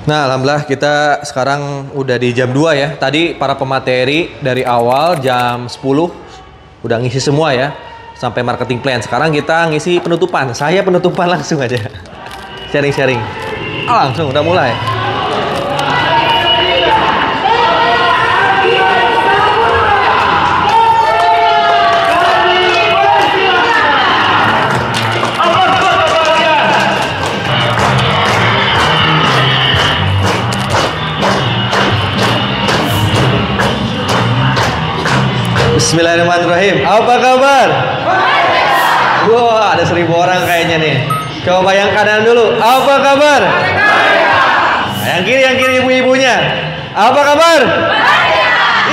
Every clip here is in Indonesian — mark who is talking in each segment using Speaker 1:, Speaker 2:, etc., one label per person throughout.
Speaker 1: Nah, alhamdulillah kita sekarang udah di jam 2 ya. Tadi para pemateri dari awal jam 10 udah ngisi semua ya. Sampai marketing plan. Sekarang kita ngisi penutupan. Saya penutupan langsung aja. Sharing-sharing. Langsung udah mulai. Bismillahirrahmanirrahim. Apa kabar? Wah, ada 1000 orang kayaknya nih. Coba yang kanan dulu. Apa kabar? Yang kiri ibu-ibunya. Apa kabar?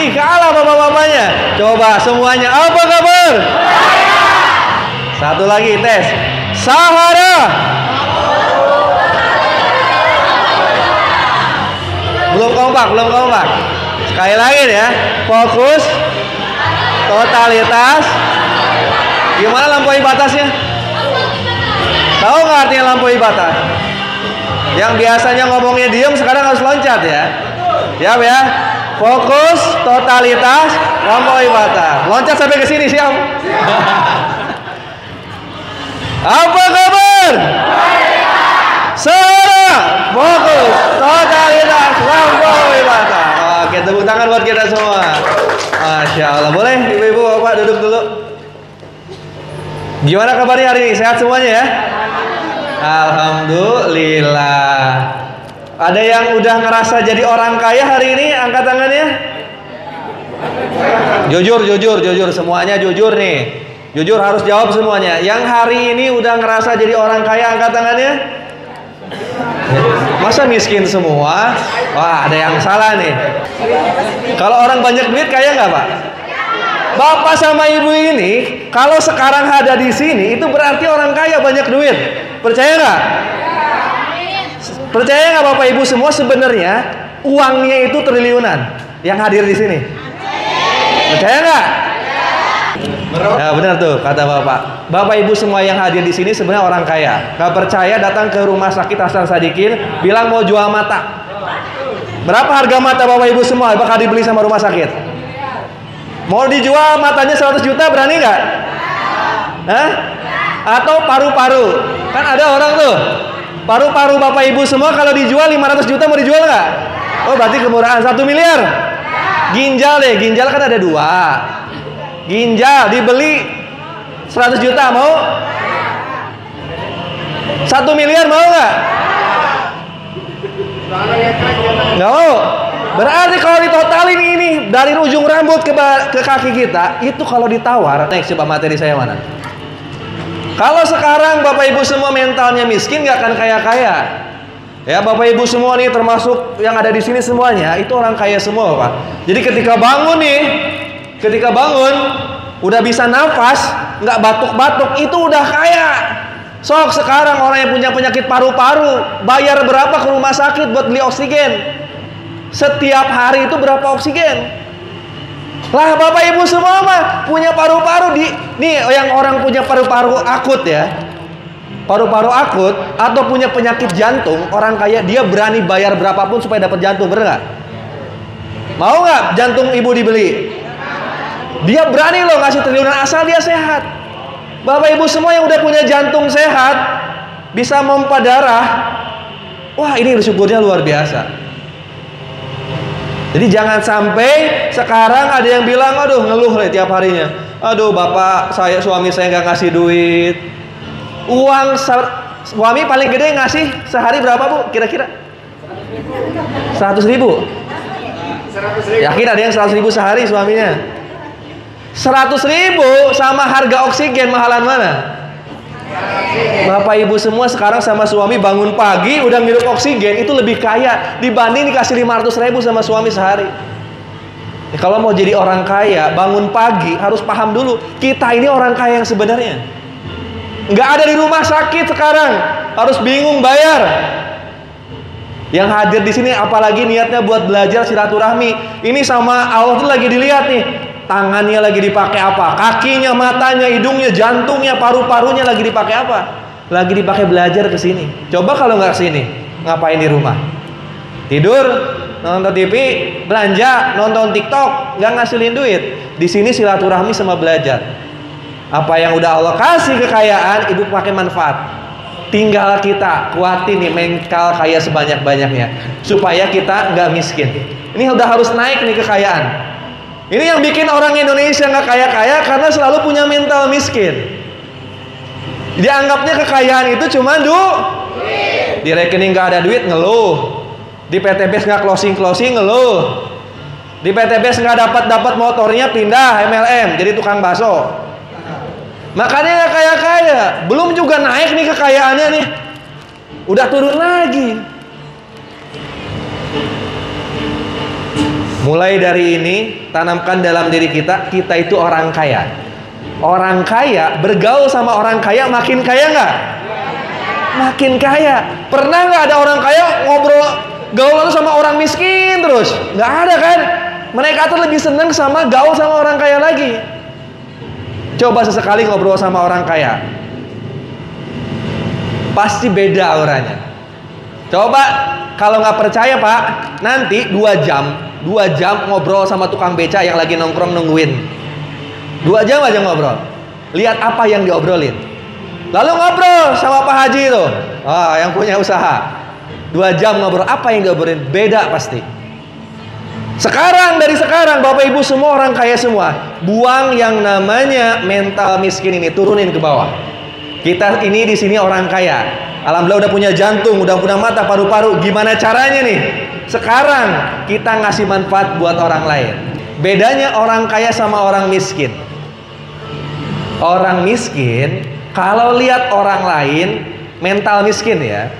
Speaker 1: Ih, kalah bapak-bapaknya. Coba semuanya. Apa kabar? Satu lagi tes. Sahara. Belum kompak. Sekali lagi ya. Fokus. Totalitas. Gimana lampaui batasnya? Tahu nggak artinya lampaui batas? Yang biasanya ngomongnya diem sekarang harus loncat ya. Siap ya? Fokus, totalitas, lampaui batas. Loncat sampai ke sini, siap? Apa kabar? Sekarang fokus, totalitas, lampaui batas. Oke, tepuk tangan buat kita semua. Masya Allah. Boleh ibu-ibu bapak duduk dulu. Gimana kabarnya hari ini? Sehat semuanya ya? Alhamdulillah. Ada yang udah ngerasa jadi orang kaya hari ini? Angkat tangannya. Jujur semuanya jujur nih. Jujur harus jawab semuanya. Yang hari ini udah ngerasa jadi orang kaya, angkat tangannya. Masa miskin semua? Wah, ada yang salah nih. Kalau orang banyak duit kaya nggak, Pak? Bapak sama ibu ini kalau sekarang ada di sini itu berarti orang kaya, banyak duit. Percaya nggak? Percaya nggak Bapak Ibu semua sebenarnya uangnya itu triliunan yang hadir di sini? Percaya nggak? Ya benar tuh kata Bapak. Bapak Ibu semua yang hadir di sini sebenarnya orang kaya. Gak percaya datang ke rumah sakit Hasan Sadikin, bilang mau jual mata. Berapa harga mata Bapak Ibu semua bakal dibeli sama rumah sakit? Mau dijual matanya 100 juta berani nggak? Hah? Atau paru-paru? Kan ada orang tuh paru-paru Bapak Ibu semua kalau dijual 500 juta mau dijual nggak? Oh berarti kemurahan. 1 miliar. Ginjal deh, ginjal kan ada 2. Ginjal dibeli 100 juta mau? 1 miliar mau nggak? Nggak mau. Berarti kalau ditotalin ini dari ujung rambut ke kaki kita, itu kalau ditawar, next coba materi saya mana? Kalau sekarang Bapak Ibu semua mentalnya miskin, nggak akan kaya-kaya. Ya Bapak Ibu semua nih termasuk yang ada di sini semuanya itu orang kaya semua Pak. Jadi ketika bangun nih, ketika bangun udah bisa nafas, nggak batuk-batuk, itu udah kaya. Sok sekarang orang yang punya penyakit paru-paru bayar berapa ke rumah sakit buat beli oksigen? Setiap hari itu berapa oksigen? Lah Bapak Ibu semua mah punya paru-paru nih yang orang punya paru-paru akut ya. Paru-paru akut atau punya penyakit jantung, orang kaya dia berani bayar berapapun supaya dapat jantung, bener nggak? Mau nggak jantung ibu dibeli? Dia berani loh ngasih triliunan asal dia sehat. Bapak Ibu semua yang udah punya jantung sehat, bisa memompa darah, wah ini bersyukurnya luar biasa. Jadi jangan sampai sekarang ada yang bilang, aduh ngeluh nih tiap harinya. Aduh bapak saya, suami saya nggak ngasih duit. Suami paling gede ngasih sehari berapa Bu? Kira-kira 100.000. Yakin ada yang 100.000 sehari suaminya? 100.000 sama harga oksigen mahalan mana? Bapak Ibu semua sekarang sama suami bangun pagi udah ngirup oksigen itu lebih kaya dibanding dikasih 500.000 sama suami sehari. Kalau mau jadi orang kaya bangun pagi harus paham dulu kita ini orang kaya yang sebenarnya. Nggak ada di rumah sakit sekarang harus bingung bayar. Yang hadir di sini apalagi niatnya buat belajar silaturahmi. Ini sama Allah tuh lagi dilihat nih. Tangannya lagi dipakai apa? Kakinya, matanya, hidungnya, jantungnya, paru-parunya lagi dipakai apa? Lagi dipakai belajar ke sini. Coba kalau nggak ke sini, ngapain di rumah? Tidur, nonton TV, belanja, nonton TikTok, nggak ngasilin duit. Di sini silaturahmi sama belajar. Apa yang udah Allah kasih kekayaan, ibu pakai manfaat. Tinggal kita kuatin nih mental kaya sebanyak-banyaknya supaya kita nggak miskin. Ini udah harus naik nih kekayaan. Ini yang bikin orang Indonesia nggak kaya-kaya karena selalu punya mental miskin. Dianggapnya kekayaan itu cuma di rekening nggak ada duit ngeluh. Di PTBS nggak closing ngeluh. Di PTBS nggak dapat motornya pindah MLM jadi tukang bakso. Makanya nggak kaya-kaya. Belum juga naik nih kekayaannya nih, udah turun lagi. Mulai dari ini tanamkan dalam diri kita itu orang kaya. Orang kaya bergaul sama orang kaya makin kaya nggak? Makin kaya. Pernah nggak ada orang kaya ngobrol gaul sama orang miskin terus? Nggak ada kan? Mereka tuh lebih seneng sama gaul sama orang kaya lagi. Coba sesekali ngobrol sama orang kaya, pasti beda auranya. Coba kalau nggak percaya Pak, nanti 2 jam ngobrol sama tukang beca yang lagi nongkrong nungguin. 2 jam aja ngobrol. Lihat apa yang diobrolin. Lalu ngobrol sama Pak Haji itu, yang punya usaha. 2 jam ngobrol, apa yang diobrolin? Beda pasti. Dari sekarang Bapak Ibu semua orang kaya semua, buang yang namanya mental miskin ini, turunin ke bawah. Kita ini di sini orang kaya. Alhamdulillah udah punya jantung, udah punya mata, paru-paru. Gimana caranya nih? Sekarang kita ngasih manfaat buat orang lain. Bedanya orang kaya sama orang miskin. Orang miskin kalau lihat orang lain, mental miskin ya.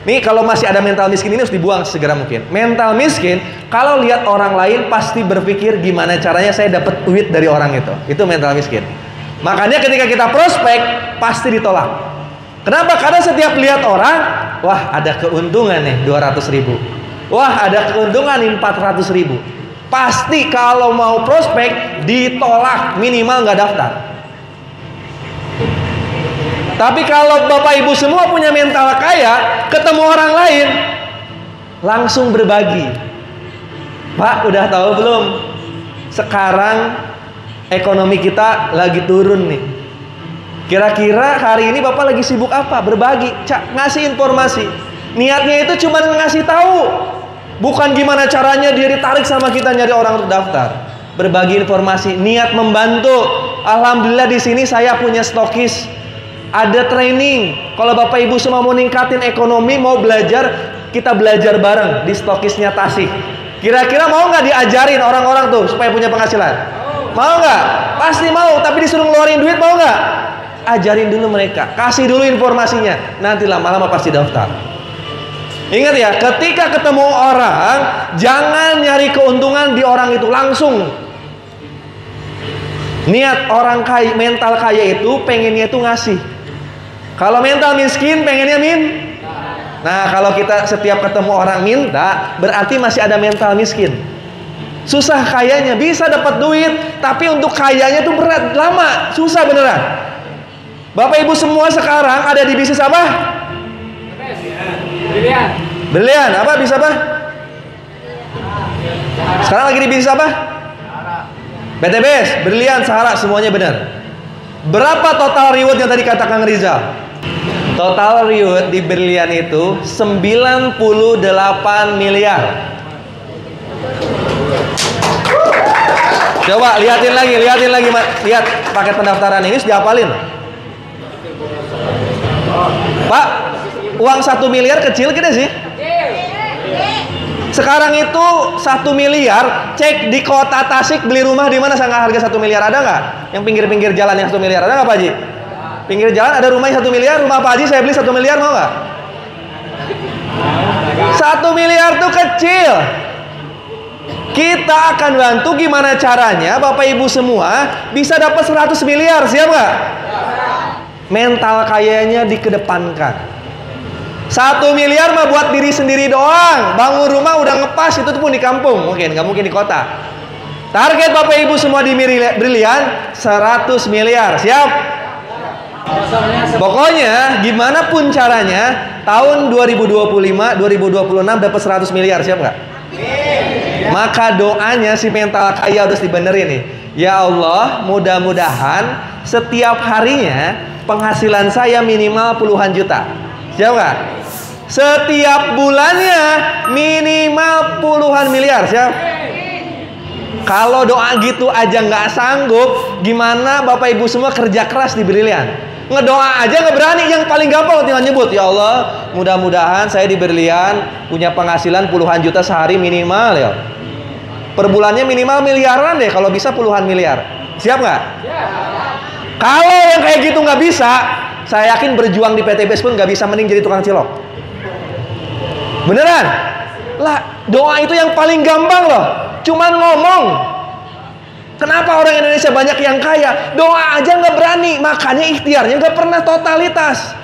Speaker 1: Nih kalau masih ada mental miskin ini harus dibuang segera mungkin. Mental miskin kalau lihat orang lain pasti berpikir gimana caranya saya dapat duit dari orang itu. Itu mental miskin. Makanya ketika kita prospek pasti ditolak. Kenapa? Karena setiap lihat orang, wah ada keuntungan nih 200.000. Wah ada keuntungan nih 400.000. Pasti kalau mau prospek ditolak, minimal nggak daftar. Tapi kalau Bapak Ibu semua punya mental kaya, ketemu orang lain langsung berbagi. Pak, udah tahu belum? Sekarang ekonomi kita lagi turun nih. Kira-kira hari ini Bapak lagi sibuk apa? Berbagi, ngasih informasi. Niatnya itu cuma ngasih tahu, bukan gimana caranya dia ditarik sama kita nyari orang untuk daftar. Berbagi informasi, niat membantu. Alhamdulillah di sini saya punya stokis. Ada training. Kalau Bapak Ibu semua mau ningkatin ekonomi, mau belajar, kita belajar bareng di stokisnya Tasik. Kira-kira mau nggak diajarin orang-orang tuh supaya punya penghasilan? Mau nggak? Pasti mau. Tapi disuruh ngeluarin duit mau nggak? Ajarin dulu mereka, kasih dulu informasinya. Nanti lama-lama pasti daftar. Ingat ya, ketika ketemu orang, jangan nyari keuntungan di orang itu langsung. Niat orang kaya, mental kaya itu pengennya itu ngasih. Kalau mental miskin pengennya Nah kalau kita setiap ketemu orang minta, berarti masih ada mental miskin. Susah kayanya, bisa dapat duit, tapi untuk kayanya itu berat, lama, susah beneran. Bapak Ibu semua sekarang ada di bisnis apa? Berlian. Apa bisa apa? Sekarang lagi di bisnis apa? BTBS, berlian, sahara, semuanya benar. Berapa total reward yang tadi kata Kang Rizal? Total reward di berlian itu 98 miliar. Coba liatin lagi, lihat paket pendaftaran ini sudah dihafalin. Pak, uang 1 miliar kecil gede sih. Sekarang itu 1 miliar, cek di kota Tasik beli rumah di mana sangat harga 1 miliar, ada nggak? Yang pinggir-pinggir jalan yang 1 miliar, ada nggak Pak Haji? Pinggir jalan ada rumah yang 1 miliar, rumah Pak Haji saya beli 1 miliar, mau nggak? 1 miliar tuh kecil. Kita akan bantu gimana caranya Bapak Ibu semua bisa dapat 100 miliar, siap nggak? Mental kayanya dikedepankan. 1 miliar mah buat diri sendiri doang. Bangun rumah udah ngepas, itu pun di kampung mungkin, nggak mungkin di kota. Target Bapak Ibu semua di Brilian 100 miliar, siap? Pokoknya gimana pun caranya tahun 2025, 2026 dapat 100 miliar, siap nggak? Maka doanya si mental kaya harus dibenerin nih. Ya Allah, mudah-mudahan setiap harinya penghasilan saya minimal puluhan juta. Siap nggak? Setiap bulannya minimal puluhan miliar, siap? Kalau doa gitu aja nggak sanggup, gimana Bapak Ibu semua kerja keras di Brilian? Ngedoa aja nggak berani, yang paling gampang tinggal nyebut, ya Allah, mudah-mudahan saya di Brilian punya penghasilan puluhan juta sehari minimal ya. Per bulannya minimal miliaran deh, kalau bisa puluhan miliar. Siap nggak? Kalau yang kayak gitu nggak bisa, saya yakin berjuang di PTBS pun nggak bisa, mending jadi tukang cilok. Beneran? Lah, doa itu yang paling gampang loh. Cuman ngomong. Kenapa orang Indonesia banyak yang kaya? Doa aja nggak berani, makanya ikhtiarnya nggak pernah totalitas.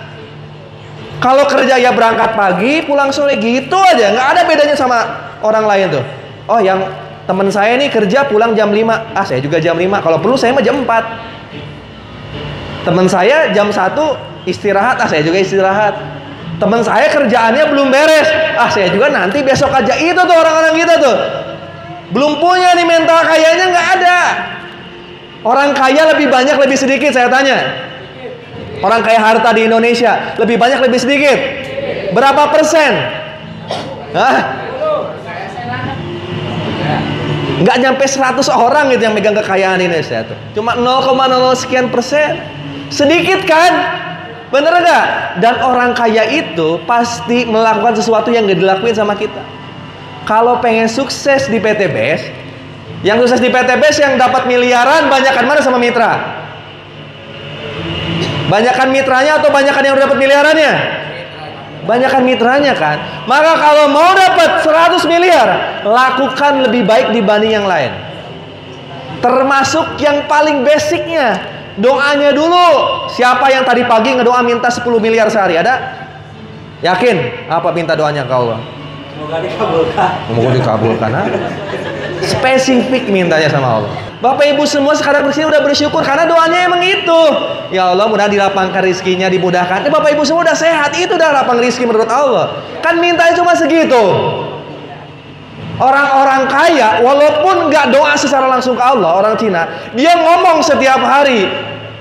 Speaker 1: Kalau kerja ya berangkat pagi, pulang sore gitu aja, nggak ada bedanya sama orang lain tuh. Oh, yang teman saya nih kerja pulang jam 5, saya juga jam 5. Kalau perlu saya mah jam 4. Teman saya jam 1 istirahat, saya juga istirahat. Teman saya kerjaannya belum beres, saya juga nanti besok aja. Itu tuh orang-orang kita tuh. Belum punya nih mental kayanya, nggak ada. Orang kaya lebih banyak lebih sedikit, saya tanya. Orang kaya harta di Indonesia lebih banyak lebih sedikit? Berapa persen? Hah? Nggak nyampe 100 orang gitu yang megang kekayaan di Indonesia tuh. Cuma 0,00 sekian persen. Sedikit kan? Bener nggak? Dan orang kaya itu pasti melakukan sesuatu yang nggak dilakuin sama kita. Kalau pengen sukses di PTBS, yang sukses di PTBS yang dapat miliaran, banyakan mana sama mitra? Banyakan mitranya atau banyakan yang udah dapat miliarannya? Banyakan mitranya kan? Maka kalau mau dapat 100 miliar, lakukan lebih baik dibanding yang lain. Termasuk yang paling basicnya, doanya dulu. Siapa yang tadi pagi ngedoa minta 10 miliar sehari? Ada? Yakin? Apa minta doanya ke Allah?
Speaker 2: Semoga dikabulkan.
Speaker 1: Semoga dikabulkan. Spesifik mintanya sama Allah. Bapak Ibu semua sekarang bersini udah bersyukur karena doanya emang itu. Ya Allah, mudah dilapangkan rizkinya, dimudahkan. Bapak Ibu semua udah sehat, itu udah lapang rizki menurut Allah. Kan mintanya cuma segitu. Orang-orang kaya walaupun nggak doa secara langsung ke Allah, orang Cina, dia ngomong setiap hari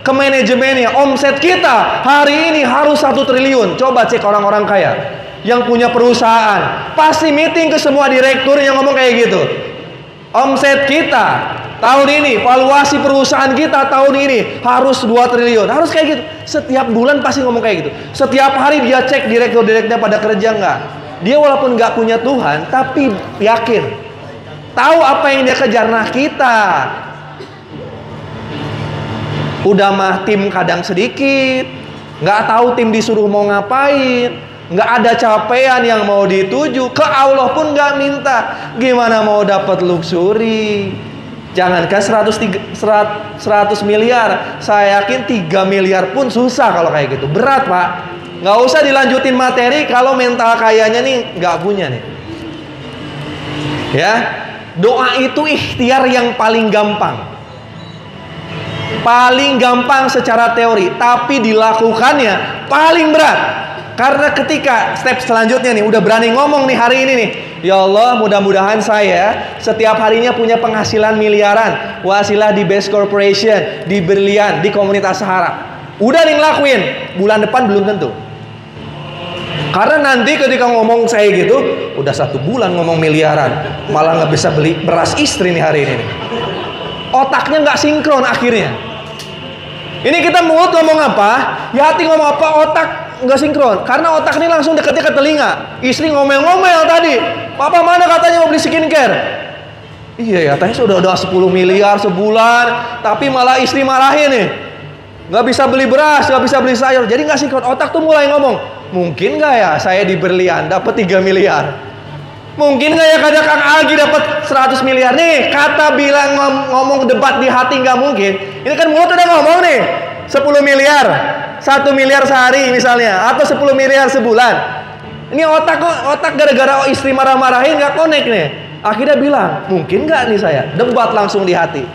Speaker 1: ke manajemennya, omset kita hari ini harus 1 triliun. Coba cek orang-orang kaya yang punya perusahaan, pasti meeting ke semua direktur yang ngomong kayak gitu. Omset kita tahun ini, valuasi perusahaan kita tahun ini harus 2 triliun. Harus kayak gitu. Setiap bulan pasti ngomong kayak gitu. Setiap hari dia cek direktur-direkturnya pada kerja nggak. Dia walaupun nggak punya Tuhan, tapi yakin, tahu apa yang dia kejar. Nah kita udah mah tim kadang sedikit, nggak tahu tim disuruh mau ngapain. Nggak ada capaian yang mau dituju, ke Allah pun nggak minta. Gimana mau dapat luxury? Jangankan 100 miliar, saya yakin 3 miliar pun susah kalau kayak gitu. Berat Pak. Nggak usah dilanjutin materi kalau mental kayanya nih nggak punya nih. Ya, doa itu ikhtiar yang paling gampang. Paling gampang secara teori, tapi dilakukannya paling berat. Karena ketika step selanjutnya nih, udah berani ngomong nih hari ini nih, ya Allah, mudah-mudahan saya setiap harinya punya penghasilan miliaran, wasilah di Best Corporation, di Berlian, di komunitas Sahara. Udah nih ngelakuin, bulan depan belum tentu. Karena nanti ketika ngomong saya gitu, udah 1 bulan ngomong miliaran, malah nggak bisa beli beras istri nih hari ini nih. Otaknya nggak sinkron akhirnya. Ini kita mulut ngomong apa, ya hati ngomong apa, otak nggak sinkron. Karena otak ini langsung deketnya ke telinga. Istri ngomel-ngomel tadi, papa mana katanya mau beli skincare. Iya ya, tadi sudah 10 miliar sebulan, tapi malah istri marahin nih. Nggak bisa beli beras, nggak bisa beli sayur. Jadi nggak sinkron. Otak tuh mulai ngomong, mungkin nggak ya saya di Berlian dapat 3 miliar. Mungkin nggak ya kadang Kang Algi dapat 100 miliar nih. Kata bilang ngomong debat di hati nggak mungkin. Ini kan mulut udah ngomong nih 10 miliar, 1 miliar sehari misalnya, atau 10 miliar sebulan. Ini otak gara-gara istri marah-marahin nggak connect nih. Akhirnya bilang, mungkin nggak nih saya? Debat langsung di hati.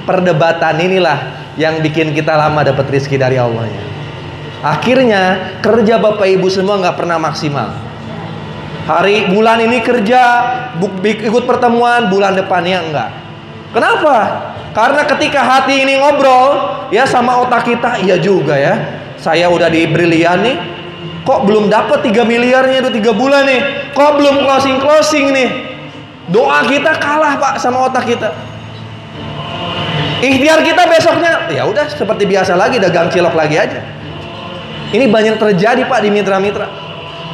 Speaker 1: Perdebatan inilah yang bikin kita lama dapat rezeki dari Allahnya. Akhirnya kerja Bapak Ibu semua nggak pernah maksimal. Bulan ini kerja, ikut pertemuan, bulan depannya enggak. Kenapa? Karena ketika hati ini ngobrol ya sama otak kita, iya juga ya, saya udah di brilian nih, kok belum dapat 3 miliarnya itu 3 bulan nih, kok belum closing nih. Doa kita kalah Pak sama otak kita. Ikhtiar kita besoknya ya udah seperti biasa lagi, dagang cilok lagi aja. Ini banyak terjadi Pak di mitra-mitra.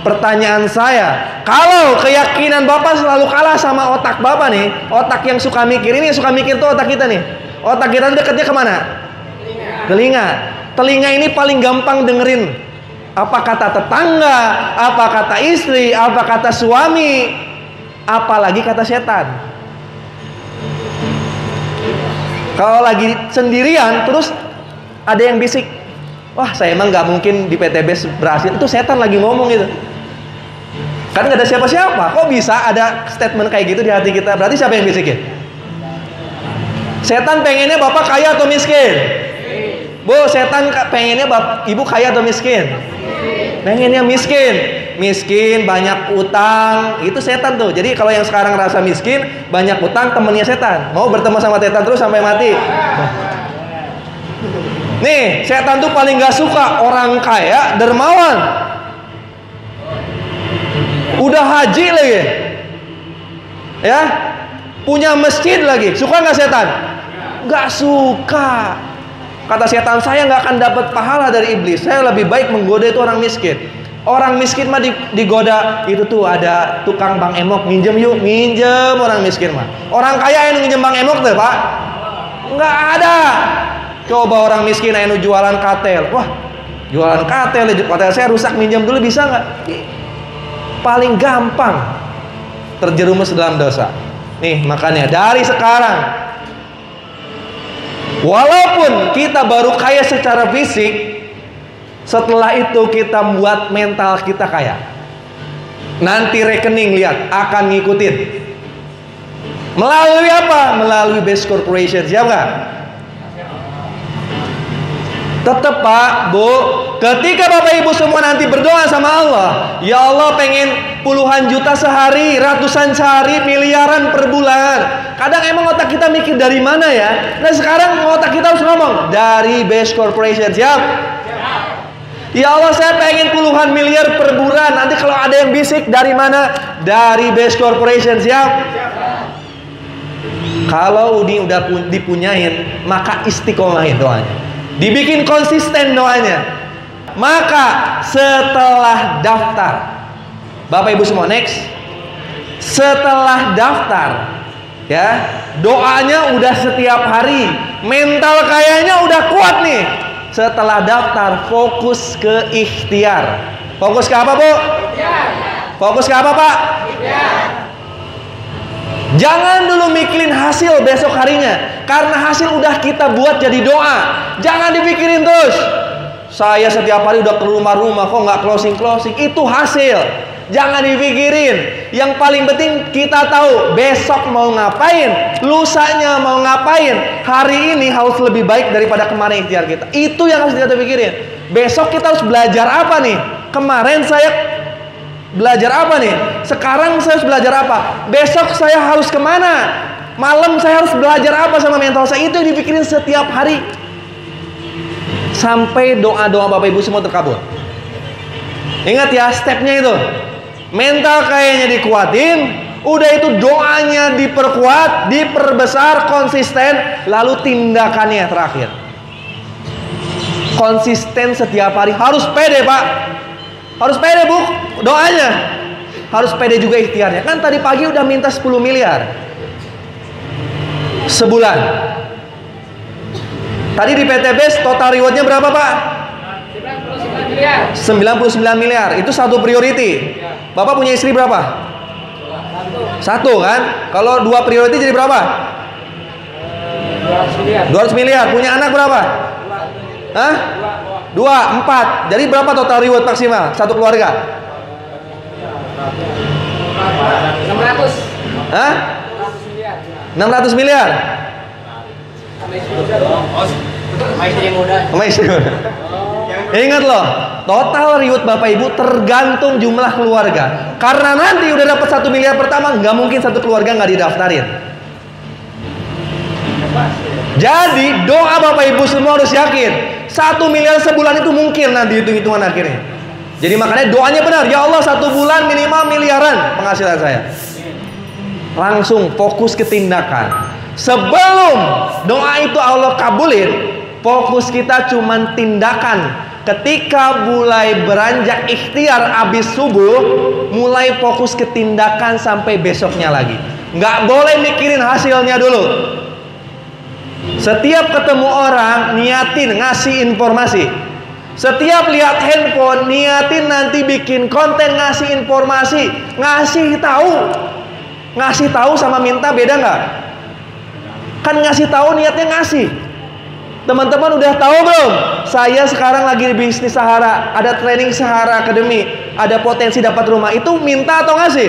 Speaker 1: Pertanyaan saya, kalau keyakinan Bapak selalu kalah sama otak Bapak nih, otak yang suka mikir, ini yang suka mikir tuh otak kita nih. Otak kita dekatnya kemana? Telinga. Telinga ini paling gampang dengerin apa kata tetangga, apa kata istri, apa kata suami, apalagi kata setan. Kalau lagi sendirian terus ada yang bisik, wah saya emang nggak mungkin di PTB berhasil, itu setan lagi ngomong gitu. Kan nggak ada siapa-siapa, kok bisa ada statement kayak gitu di hati kita? Berarti siapa yang bisikin? Setan pengennya Bapak kaya atau miskin? Bu, setan pengennya Ibu kaya atau miskin? Pengennya miskin. Miskin, banyak utang, itu setan tuh. Jadi kalau yang sekarang rasa miskin, banyak utang, temennya setan. Mau bertemu sama setan terus sampai mati. Nih, setan tuh paling gak suka orang kaya, dermawan, udah haji lagi, ya, punya masjid lagi. Suka nggak setan? Nggak suka. Kata setan, saya nggak akan dapat pahala dari iblis. Saya lebih baik menggoda itu orang miskin. Orang miskin mah digoda, itu tuh ada tukang Bang Emok, minjem yuk, minjem orang miskin mah. Orang kaya yang minjem Bang Emok tuh Pak? Nggak ada. Coba orang miskin yang jualan katel, wah jualan katel saya rusak, minjem dulu bisa nggak? Paling gampang terjerumus dalam dosa. Nih makanya dari sekarang, walaupun kita baru kaya secara fisik, setelah itu kita buat mental kita kaya. Nanti rekening lihat akan ngikutin. Melalui apa? Melalui Best Corporation. Siap nggak? Tetap Pak, Bu, ketika Bapak Ibu semua nanti berdoa sama Allah, ya Allah pengen puluhan juta sehari, ratusan sehari, miliaran per bulan. Kadang emang otak kita mikir dari mana ya? Nah sekarang otak kita harus ngomong dari Best Corporation. Siap? Ya Allah saya pengen puluhan miliar per bulan. Nanti kalau ada yang bisik dari mana? Dari Best Corporation. Siap? Kalau udah dipunyain, maka istiqomahin doanya. Dibikin konsisten doanya. Maka setelah daftar, Bapak Ibu semua next. Setelah daftar, ya, doanya udah setiap hari, mental kayaknya udah kuat nih. Setelah daftar, fokus ke ikhtiar. Fokus ke apa Bu? Fokus ke apa Pak? Jangan dulu mikirin hasil besok harinya, karena hasil udah kita buat jadi doa. Jangan dipikirin terus. Saya setiap hari udah ke rumah-rumah kok nggak closing. Itu hasil. Jangan dipikirin. Yang paling penting kita tahu besok mau ngapain, lusanya mau ngapain. Hari ini harus lebih baik daripada kemarin ikhtiar kita. Itu yang harus kita pikirin. Besok kita harus belajar apa nih? Kemarin saya belajar apa nih? Sekarang saya harus belajar apa? Besok saya harus kemana? Malam saya harus belajar apa sama mental saya? Itu yang dipikirin setiap hari. Sampai doa-doa Bapak Ibu semua terkabul. Ingat ya stepnya itu. Mental kayaknya dikuatin, udah itu doanya diperkuat, diperbesar, konsisten, lalu tindakannya terakhir. Konsisten setiap hari, harus pede Pak. Harus pede Bu, doanya. Harus pede juga ikhtiarnya. Kan tadi pagi udah minta 10 miliar sebulan. Tadi di PT BES total rewardnya berapa Pak? 99 miliar. Itu satu priority. Bapak punya istri berapa? Satu kan? Kalau 2 priority jadi berapa? 200 miliar. Punya anak berapa? Hah? 2, 4. Jadi berapa total reward maksimal satu keluarga?
Speaker 2: 600.
Speaker 1: Hah? 600 miliar.
Speaker 2: Sama istri yang muda.
Speaker 1: Sama istri. Ingat loh, total riut Bapak Ibu tergantung jumlah keluarga. Karena nanti udah dapat 1 miliar pertama, nggak mungkin satu keluarga nggak didaftarin. Jadi doa Bapak Ibu semua harus yakin 1 miliar sebulan itu mungkin nanti hitung-hitungan akhirnya. Jadi makanya doanya benar, ya Allah 1 bulan minimal miliaran penghasilan saya. Langsung fokus ke tindakan. Sebelum doa itu Allah kabulin, fokus kita cuman tindakan. Ketika mulai beranjak ikhtiar abis subuh, mulai fokus ke tindakan sampai besoknya lagi. Nggak boleh mikirin hasilnya dulu. Setiap ketemu orang, niatin ngasih informasi. Setiap lihat handphone, niatin nanti bikin konten ngasih informasi. Ngasih tahu. Ngasih tahu sama minta beda nggak? Kan ngasih tahu niatnya ngasih. Teman-teman udah tahu belum? Saya sekarang lagi di bisnis Sahara, ada training Sahara Academy, ada potensi dapat rumah. Itu minta atau ngasih?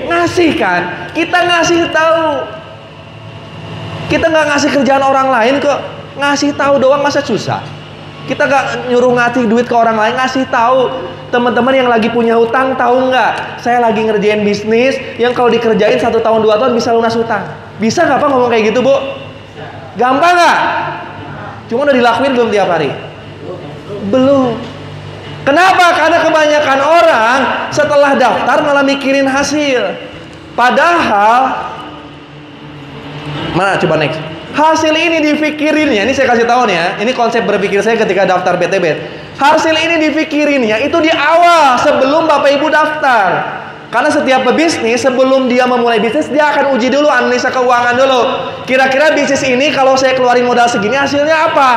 Speaker 1: Ngasih kan? Kita ngasih tahu. Kita nggak ngasih kerjaan orang lain kok. Ngasih tahu doang masa susah? Kita nggak nyuruh ngasih duit ke orang lain, ngasih tahu. Teman-teman yang lagi punya hutang tahu nggak? Saya lagi ngerjain bisnis yang kalau dikerjain 1 tahun 2 tahun bisa lunas hutang. Bisa nggak Pak ngomong kayak gitu Bu? Gampang nggak? Cuma udah dilakuin belum tiap hari? Belum. Kenapa? Karena kebanyakan orang setelah daftar malah mikirin hasil. Padahal mana coba next. Hasil ini dipikirinnya, ini saya kasih tahu nih ya. Ini konsep berpikir saya ketika daftar BTB. Hasil ini dipikirinnya itu di awal sebelum Bapak Ibu daftar. Karena setiap pebisnis sebelum dia memulai bisnis, dia akan uji dulu analisa keuangan dulu. Kira-kira bisnis ini kalau saya keluarin modal segini hasilnya apa?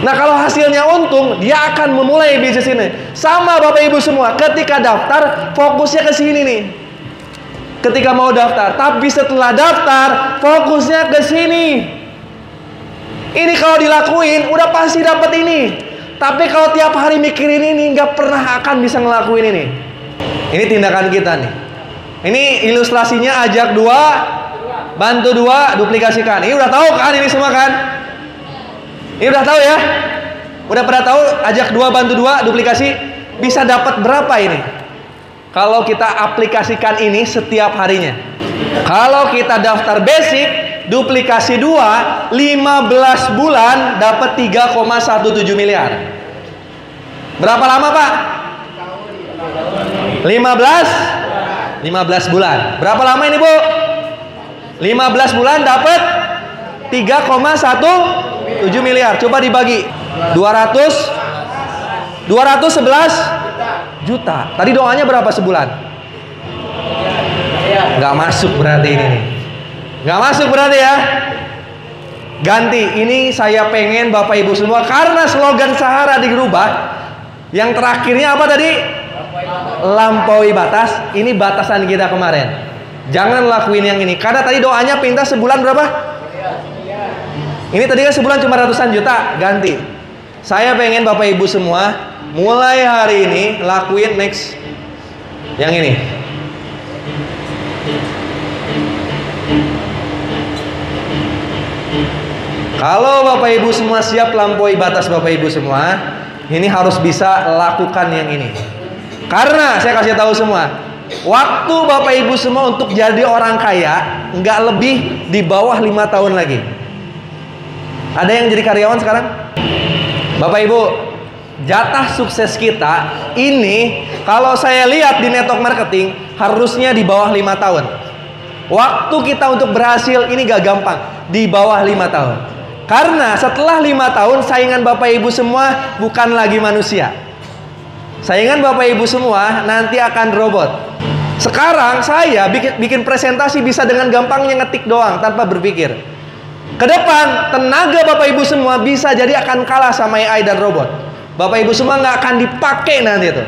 Speaker 1: Nah kalau hasilnya untung, dia akan memulai bisnis ini. Sama Bapak Ibu semua, ketika daftar fokusnya ke sini nih. Ketika mau daftar, tapi setelah daftar fokusnya ke sini. Ini kalau dilakuin udah pasti dapat ini. Tapi kalau tiap hari mikirin ini, nggak pernah akan bisa ngelakuin ini. Ini tindakan kita nih. Ini ilustrasinya ajak 2, bantu 2, duplikasikan. Ini udah tahu kan ini semua kan? Ini udah tahu ya? Udah pada tahu ajak 2, bantu 2, duplikasi bisa dapat berapa ini? Kalau kita aplikasikan ini setiap harinya. Kalau kita daftar basic, duplikasi 2, 15 bulan dapat 3,17 miliar. Berapa lama Pak? 15 bulan. Berapa lama ini Bu? 15 bulan dapat 3,17 miliar. Coba dibagi 211 juta. Tadi doanya berapa sebulan? Nggak masuk berarti ini nih. Nggak masuk berarti ya. Ganti. Ini saya pengen Bapak Ibu semua, karena slogan Sahara dirubah. Yang terakhirnya apa tadi? Lampaui batas. Ini batasan kita kemarin. Jangan lakuin yang ini. Karena tadi doanya pinta sebulan berapa? Ini tadi kan sebulan cuma ratusan juta. Ganti. Saya pengen Bapak Ibu semua mulai hari ini lakuin next yang ini. Kalau Bapak Ibu semua siap lampaui batas Bapak Ibu semua, ini harus bisa lakukan yang ini. Karena saya kasih tahu semua, waktu Bapak Ibu semua untuk jadi orang kaya nggak lebih di bawah 5 tahun lagi. Ada yang jadi karyawan sekarang? Bapak Ibu, jatah sukses kita ini kalau saya lihat di network marketing harusnya di bawah 5 tahun. Waktu kita untuk berhasil ini gak gampang, di bawah 5 tahun. Karena setelah 5 tahun saingan Bapak Ibu semua bukan lagi manusia. Saingan Bapak Ibu semua nanti akan robot. Sekarang saya bikin presentasi bisa dengan gampangnya ngetik doang tanpa berpikir. Ke depan tenaga Bapak Ibu semua bisa jadi akan kalah sama AI dan robot. Bapak Ibu semua nggak akan dipakai nanti itu.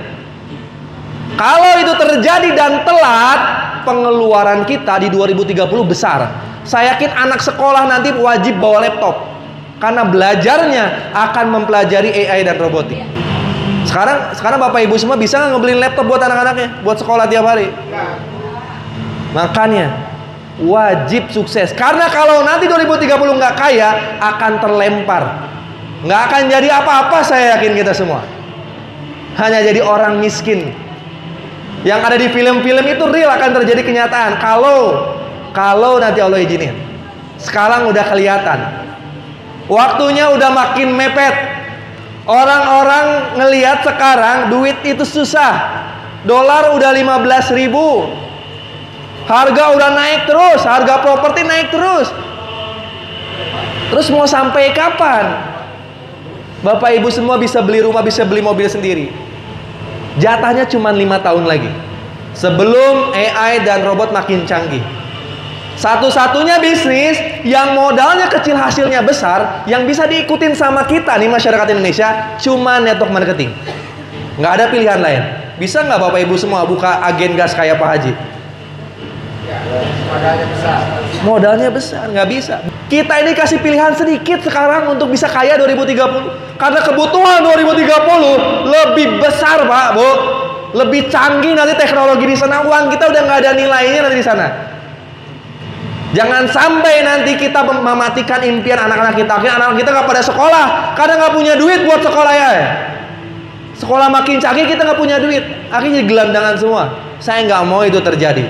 Speaker 1: Kalau itu terjadi dan telat, pengeluaran kita di 2030 besar. Saya yakin anak sekolah nanti wajib bawa laptop. Karena belajarnya akan mempelajari AI dan robotik. Sekarang Bapak Ibu semua bisa nggak ngebeliin laptop buat anak-anaknya? Buat sekolah tiap hari? Makanya wajib sukses. Karena kalau nanti 2030 nggak kaya, akan terlempar. Nggak akan jadi apa-apa, saya yakin kita semua. Hanya jadi orang miskin. Yang ada di film-film itu real akan terjadi kenyataan. Kalau nanti Allah izinin. Sekarang udah kelihatan. Waktunya udah makin mepet. Orang-orang ngelihat sekarang duit itu susah. Dolar udah 15.000. Harga udah naik terus. Harga properti naik terus. Terus mau sampai kapan Bapak Ibu semua bisa beli rumah, bisa beli mobil sendiri? Jatahnya cuma 5 tahun lagi, sebelum AI dan robot makin canggih. Satu-satunya bisnis yang modalnya kecil hasilnya besar, yang bisa diikutin sama kita nih masyarakat Indonesia, cuma network marketing. Nggak ada pilihan lain. Bisa nggak Bapak Ibu semua buka agen gas kayak Pak Haji?
Speaker 2: Modalnya besar.
Speaker 1: Modalnya besar, nggak bisa. Kita ini kasih pilihan sedikit sekarang untuk bisa kaya 2030. Karena kebutuhan 2030 lebih besar, Pak, Bu. Lebih canggih nanti teknologi di sana. Uang kita udah nggak ada nilainya nanti di sana. Jangan sampai nanti kita mematikan impian anak-anak kita. Akhirnya anak-anak kita nggak pada sekolah karena nggak punya duit buat sekolah ya. Sekolah makin canggih, kita nggak punya duit. Akhirnya gelandangan semua. Saya nggak mau itu terjadi.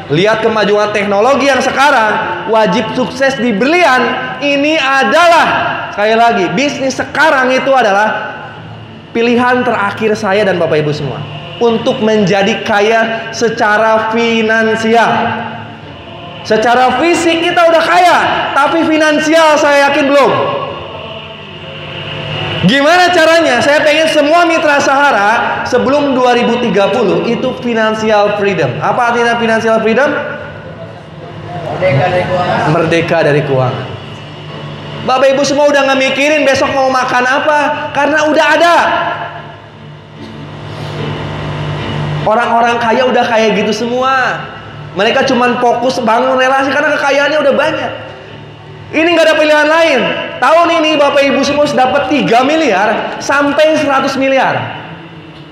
Speaker 1: Lihat kemajuan teknologi yang sekarang, wajib sukses di berlian. Ini adalah, sekali lagi, bisnis sekarang itu adalah pilihan terakhir saya dan Bapak Ibu semua untuk menjadi kaya secara finansial. Secara fisik kita udah kaya, tapi finansial saya yakin belum. Gimana caranya? Saya pengen semua mitra Sahara sebelum 2030 itu financial freedom. Apa artinya financial freedom?
Speaker 2: Merdeka dari keuangan.
Speaker 1: Merdeka dari keuangan. Bapak Ibu semua udah nggak mikirin besok mau makan apa, karena udah ada. Orang-orang kaya udah kayak gitu semua. Mereka cuman fokus bangun relasi karena kekayaannya udah banyak. Ini nggak ada pilihan lain. Tahun ini Bapak Ibu semua dapat 3 miliar sampai 100 miliar.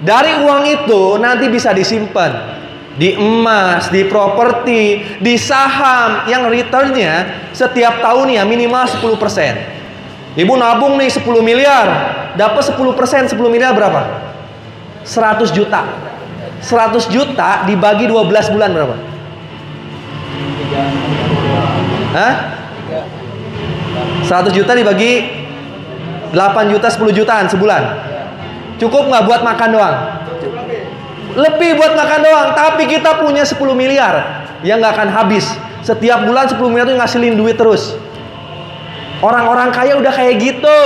Speaker 1: Dari uang itu nanti bisa disimpan di emas, di properti, di saham yang returnnya setiap tahun ya minimal 10%. Ibu nabung nih 10 miliar, dapat 10%, 10 miliar berapa? 100 juta. 100 juta dibagi 12 bulan berapa? Hah? 100 juta dibagi 8 juta, 10 jutaan sebulan. Cukup nggak buat makan doang? Lebih buat makan doang. Tapi kita punya 10 miliar yang nggak akan habis. Setiap bulan 10 miliar itu ngasilin duit terus. Orang-orang kaya udah kayak gitu.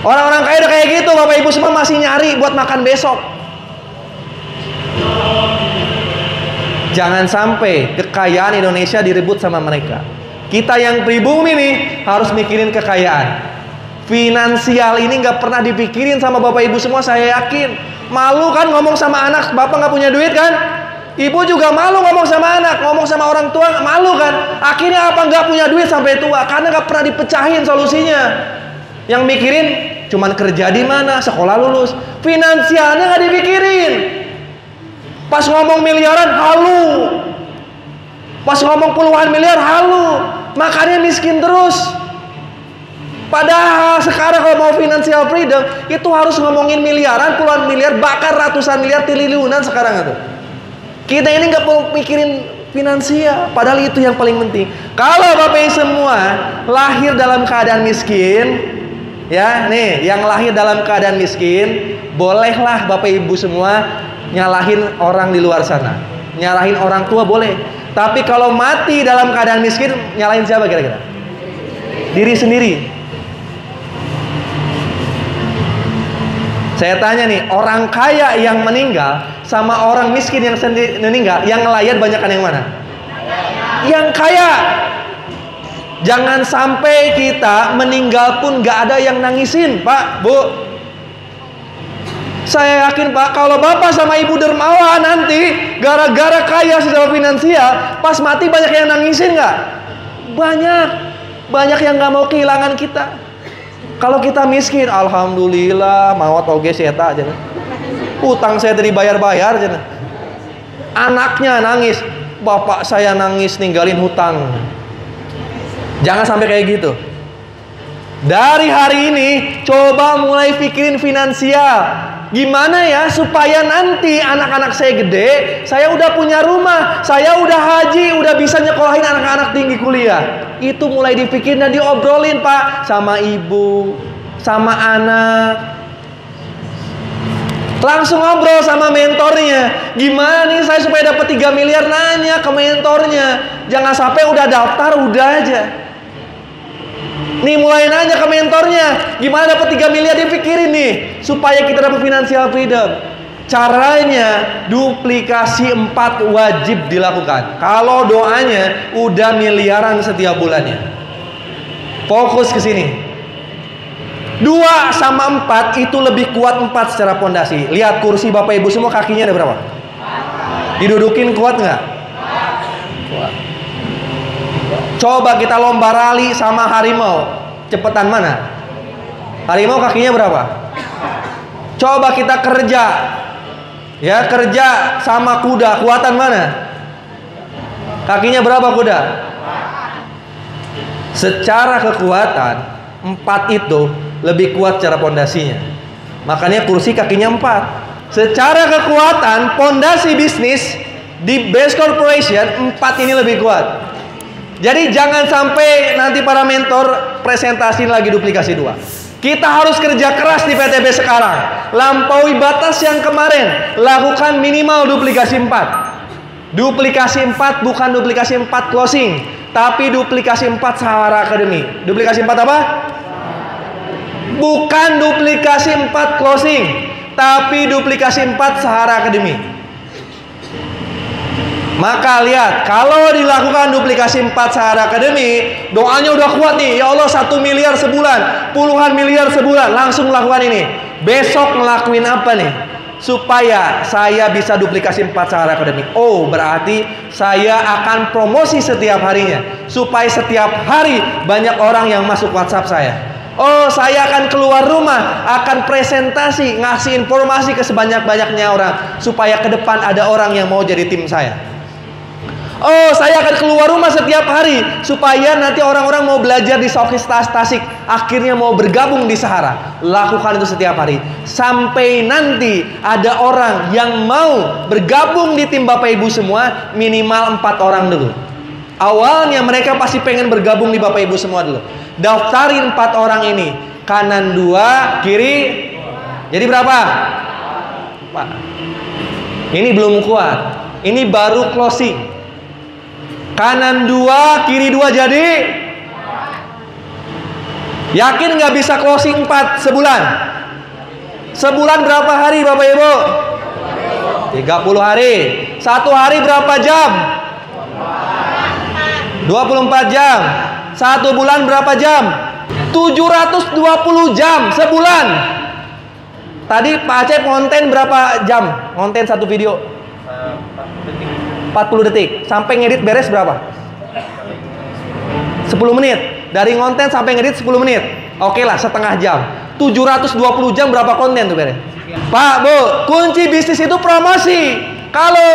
Speaker 1: Orang-orang kaya udah kayak gitu. Bapak Ibu semua masih nyari buat makan besok. Jangan sampai kekayaan Indonesia direbut sama mereka. Kita yang pribumi nih harus mikirin kekayaan. Finansial ini nggak pernah dipikirin sama Bapak Ibu semua, saya yakin. Malu kan ngomong sama anak, Bapak nggak punya duit kan? Ibu juga malu ngomong sama anak, ngomong sama orang tua, malu kan? Akhirnya apa nggak punya duit sampai tua? Karena nggak pernah dipecahin solusinya. Yang mikirin cuman kerja di mana, sekolah lulus. Finansialnya nggak dipikirin. Pas ngomong miliaran halu. Pas ngomong puluhan miliar halu. Makanya miskin terus. Padahal sekarang kalau mau financial freedom itu harus ngomongin miliaran, puluhan miliar, bahkan ratusan miliar, triliunan sekarang itu. Kita ini nggak perlu mikirin finansial, padahal itu yang paling penting. Kalau Bapak Ibu semua lahir dalam keadaan miskin, ya nih, yang lahir dalam keadaan miskin, bolehlah Bapak Ibu semua nyalahin orang di luar sana, nyalahin orang tua boleh. Tapi kalau mati dalam keadaan miskin, nyalahin siapa kira-kira? Diri sendiri. Saya tanya nih, orang kaya yang meninggal sama orang miskin yang meninggal, yang ngelayat banyakan yang mana? Yang kaya. Jangan sampai kita meninggal pun gak ada yang nangisin, Pak, Bu. Saya yakin Pak, kalau Bapak sama Ibu dermawan nanti gara-gara kaya secara finansial, pas mati banyak yang nangisin nggak? Banyak yang nggak mau kehilangan kita. Kalau kita miskin, alhamdulillah, mawat oge seta aja. Utang saya tadi bayar-bayar aja. Anaknya nangis, bapak saya nangis ninggalin hutang. Jangan sampai kayak gitu. Dari hari ini coba mulai pikirin finansial. Gimana ya supaya nanti anak-anak saya gede, saya udah punya rumah, saya udah haji, udah bisa nyekolahin anak-anak tinggi kuliah. Itu mulai dipikirin dan diobrolin, Pak, sama ibu, sama anak. Langsung ngobrol sama mentornya. Gimana nih saya supaya dapat 3 miliar, nanya ke mentornya. Jangan sampai udah daftar udah aja. Nih mulai nanya ke mentornya, gimana dapat 3 miliar, dipikirin nih supaya kita dapat financial freedom. Caranya duplikasi 4 wajib dilakukan. Kalau doanya udah miliaran setiap bulannya. Fokus ke sini. 2 sama 4 itu lebih kuat 4 secara pondasi. Lihat kursi Bapak Ibu semua, kakinya ada berapa? Didudukin kuat nggak? Kuat. Coba kita lomba rali sama harimau, cepetan mana? Harimau kakinya berapa? Coba kita kerja, ya kerja sama kuda, kuatan mana? Kakinya berapa kuda? Secara kekuatan 4 itu lebih kuat cara pondasinya. Makanya kursi kakinya 4. Secara kekuatan pondasi bisnis di base corporation 4 ini lebih kuat. Jadi jangan sampai nanti para mentor presentasi lagi duplikasi 2. Kita harus kerja keras di PTB sekarang. Lampaui batas yang kemarin. Lakukan minimal duplikasi 4. Duplikasi 4 bukan duplikasi 4 closing, tapi duplikasi 4 Sahara Academy. Duplikasi 4 apa? Bukan duplikasi 4 closing, tapi duplikasi 4 Sahara Academy. Maka lihat, kalau dilakukan duplikasi 4 Sahara Academy, doanya udah kuat nih. Ya Allah, 1 miliar sebulan, puluhan miliar sebulan. Langsung lakukan ini. Besok ngelakuin apa nih? Supaya saya bisa duplikasi 4 Sahara Academy. Oh, berarti saya akan promosi setiap harinya. Supaya setiap hari banyak orang yang masuk WhatsApp saya. Oh, saya akan keluar rumah, akan presentasi, ngasih informasi ke sebanyak-banyaknya orang. Supaya ke depan ada orang yang mau jadi tim saya. Oh, saya akan keluar rumah setiap hari supaya nanti orang-orang mau belajar di Showcase Tasik, akhirnya mau bergabung di Sahara. Lakukan itu setiap hari sampai nanti ada orang yang mau bergabung di tim Bapak Ibu semua, minimal 4 orang dulu. Awalnya mereka pasti pengen bergabung di Bapak Ibu semua dulu. Daftarin 4 orang ini, kanan 2, kiri. Jadi berapa? Pak, ini belum kuat. Ini baru closing. Kanan 2, kiri 2 jadi? Yakin nggak bisa closing 4 sebulan? Sebulan berapa hari Bapak Ibu? 30 hari. 1 hari berapa jam? 24 jam. 1 bulan berapa jam? 720 jam sebulan. Tadi Pak Acep konten berapa jam? Konten 1 video? 40 detik. Sampai ngedit beres berapa? 10 menit. Dari konten sampai ngedit 10 menit. Oke lah, setengah jam. 720 jam berapa konten tuh beres? Pak, Bu, kunci bisnis itu promosi. Kalau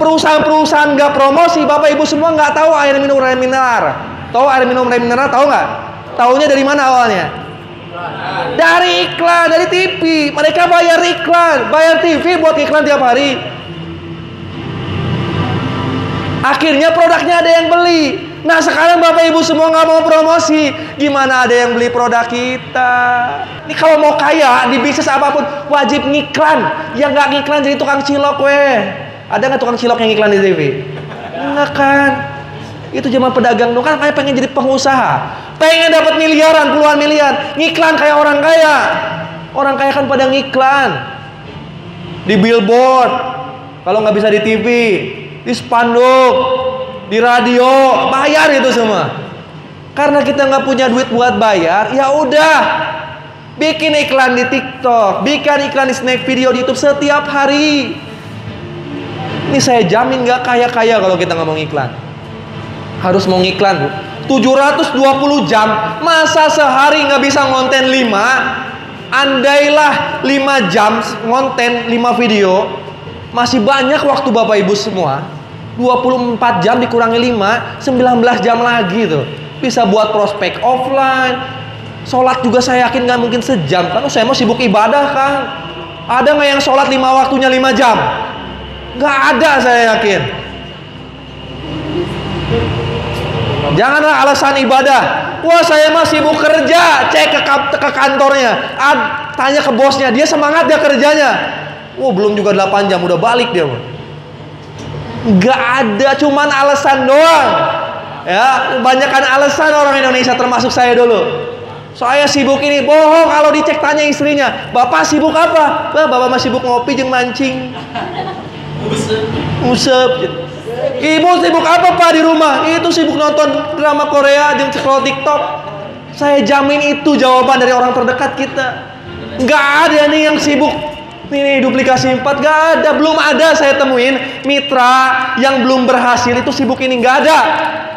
Speaker 1: perusahaan-perusahaan nggak promosi, Bapak Ibu semua nggak tahu air minum rem mineral. Tahu air minum rem mineral, tahu nggak? Taunya dari mana awalnya? Dari iklan, dari TV. Mereka bayar iklan, bayar TV buat iklan tiap hari. Akhirnya produknya ada yang beli. Nah sekarang Bapak Ibu semua nggak mau promosi, gimana ada yang beli produk kita? Ini kalau mau kaya di bisnis apapun wajib ngiklan. Yang nggak ngiklan jadi tukang cilok weh. Ada nggak tukang cilok yang ngiklan di TV? Enggak kan? Itu cuma pedagang dong, kan kayak pengen jadi pengusaha, pengen dapat miliaran, puluhan miliar, ngiklan kayak orang kaya. Orang kaya kan pada ngiklan di billboard, kalau nggak bisa di TV, di spanduk, di radio, bayar itu semua. Karena kita nggak punya duit buat bayar, ya udah bikin iklan di TikTok, bikin iklan di snack video di YouTube setiap hari. Ini saya jamin nggak kaya-kaya kalau kita ngomong iklan. Harus mau ngiklan, Bu. 720 jam, masa sehari nggak bisa ngonten 5? Andailah 5 jam ngonten 5 video, masih banyak waktu Bapak Ibu semua. 24 jam dikurangi 5, 19 jam lagi tuh. Bisa buat prospek offline, Sholat juga saya yakin nggak mungkin sejam, kan saya mau sibuk ibadah kan. Ada nggak yang sholat 5 waktunya 5 jam? Nggak ada, saya yakin. Janganlah alasan ibadah. Wah, saya mah sibuk kerja. Cek ke kantornya, tanya ke bosnya, dia semangat dia kerjanya. Wah, belum juga 8 jam udah balik dia. Nggak ada, cuman alasan doang. Ya, kebanyakan alasan orang Indonesia termasuk saya dulu. Saya sibuk ini, bohong kalau dicek tanya istrinya. Bapak sibuk apa? Bah, bapak masih sibuk ngopi jeung mancing. Usep. Ibu sibuk apa Pak di rumah? Itu sibuk nonton drama Korea jeung scroll TikTok. Saya jamin itu jawaban dari orang terdekat kita. Nggak ada nih yang sibuk ini duplikasi 4, nggak ada. Belum ada saya temuin mitra yang belum berhasil itu sibuk ini, nggak ada.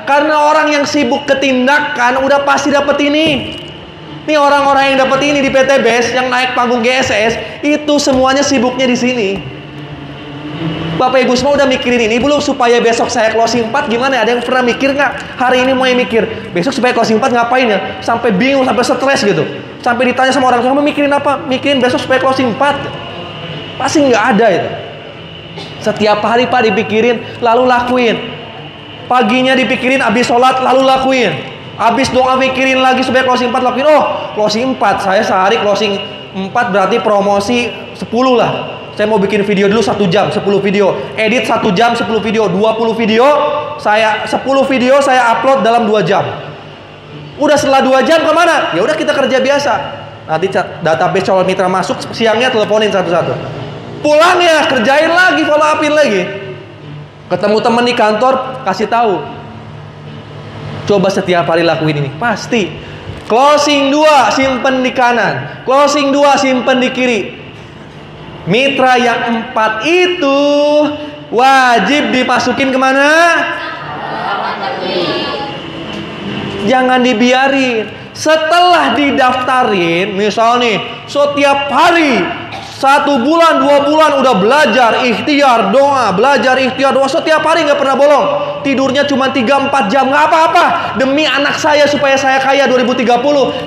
Speaker 1: Karena orang yang sibuk ketindakan udah pasti dapat ini. Nih orang-orang yang dapat ini di PT BES yang naik panggung GSS itu semuanya sibuknya di sini. Bapak Ibu semua udah mikirin ini belum supaya besok saya closing 4 gimana? Ada yang pernah mikir nggak? Hari ini mau yang mikir besok supaya closing 4 ngapain ya? Sampai bingung, sampai stres gitu. Sampai ditanya sama orang, kamu mikirin apa? Mikirin besok supaya closing 4. Pasti nggak ada itu. Setiap hari Pak dipikirin, lalu lakuin. Paginya dipikirin, habis sholat lalu lakuin. Habis doa mikirin lagi supaya closing 4 lakuin. Oh, closing 4. Saya sehari closing 4 berarti promosi 10 lah. Saya mau bikin video dulu 1 jam, 10 video. Edit 1 jam, 10 video, 20 video. 10 video saya upload dalam 2 jam. Udah setelah 2 jam kemana? Ya udah kita kerja biasa. Nanti database calon mitra masuk, siangnya teleponin satu-satu. Pulang ya, kerjain lagi, follow upin lagi. Ketemu temen di kantor, kasih tahu. Coba setiap hari lakuin ini, pasti. Closing 2 simpen di kanan, closing 2 simpen di kiri. Mitra yang 4 itu wajib dimasukin kemana? Jangan dibiarin. Setelah didaftarin, misal nih setiap hari 1 bulan 2 bulan udah belajar ikhtiar doa, belajar ikhtiar doa setiap hari nggak pernah bolong. Tidurnya cuma 3-4 jam, nggak apa-apa. Demi anak saya supaya saya kaya 2030,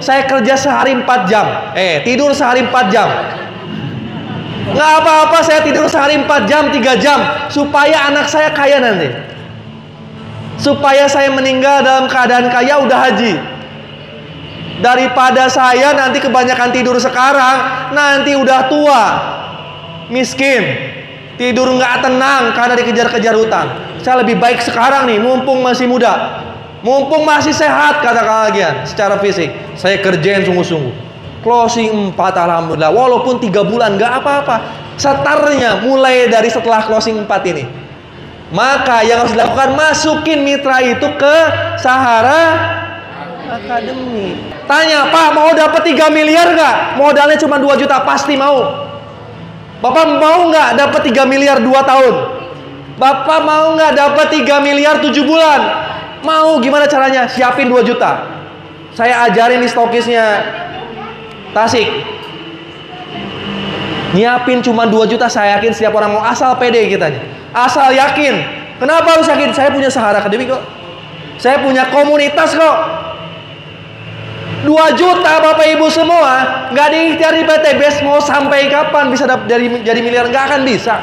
Speaker 1: saya kerja sehari 4 jam. Tidur sehari 4 jam. Nggak apa-apa, saya tidur sehari 4 jam, 3 jam supaya anak saya kaya nanti. Supaya saya meninggal dalam keadaan kaya udah haji. Daripada saya nanti kebanyakan tidur sekarang, nanti udah tua, miskin, tidur nggak tenang karena dikejar-kejar hutang. Saya lebih baik sekarang nih, mumpung masih muda, mumpung masih sehat kata kalian secara fisik. Saya kerjain sungguh-sungguh. Closing 4 alhamdulillah, walaupun 3 bulan nggak apa-apa. Startnya mulai dari setelah closing 4 ini. Maka yang harus dilakukan, masukin mitra itu ke Sahara Academy. Tanya, Pak mau dapat 3 miliar nggak? Modalnya cuma 2 juta, pasti mau. Bapak mau nggak dapat 3 miliar 2 tahun? Bapak mau nggak dapat 3 miliar 7 bulan? Mau. Gimana caranya? Siapin 2 juta. Saya ajarin di stokisnya Tasik. Nyiapin cuma 2 juta, saya yakin setiap orang mau, asal pede kitanya. Asal yakin. Kenapa harus yakin? Saya punya Sahara Academy kok. Saya punya komunitas kok. 2 juta Bapak Ibu semua nggak diikhtiar di PT BES, mau sampai kapan bisa jadi miliar? Nggak akan bisa.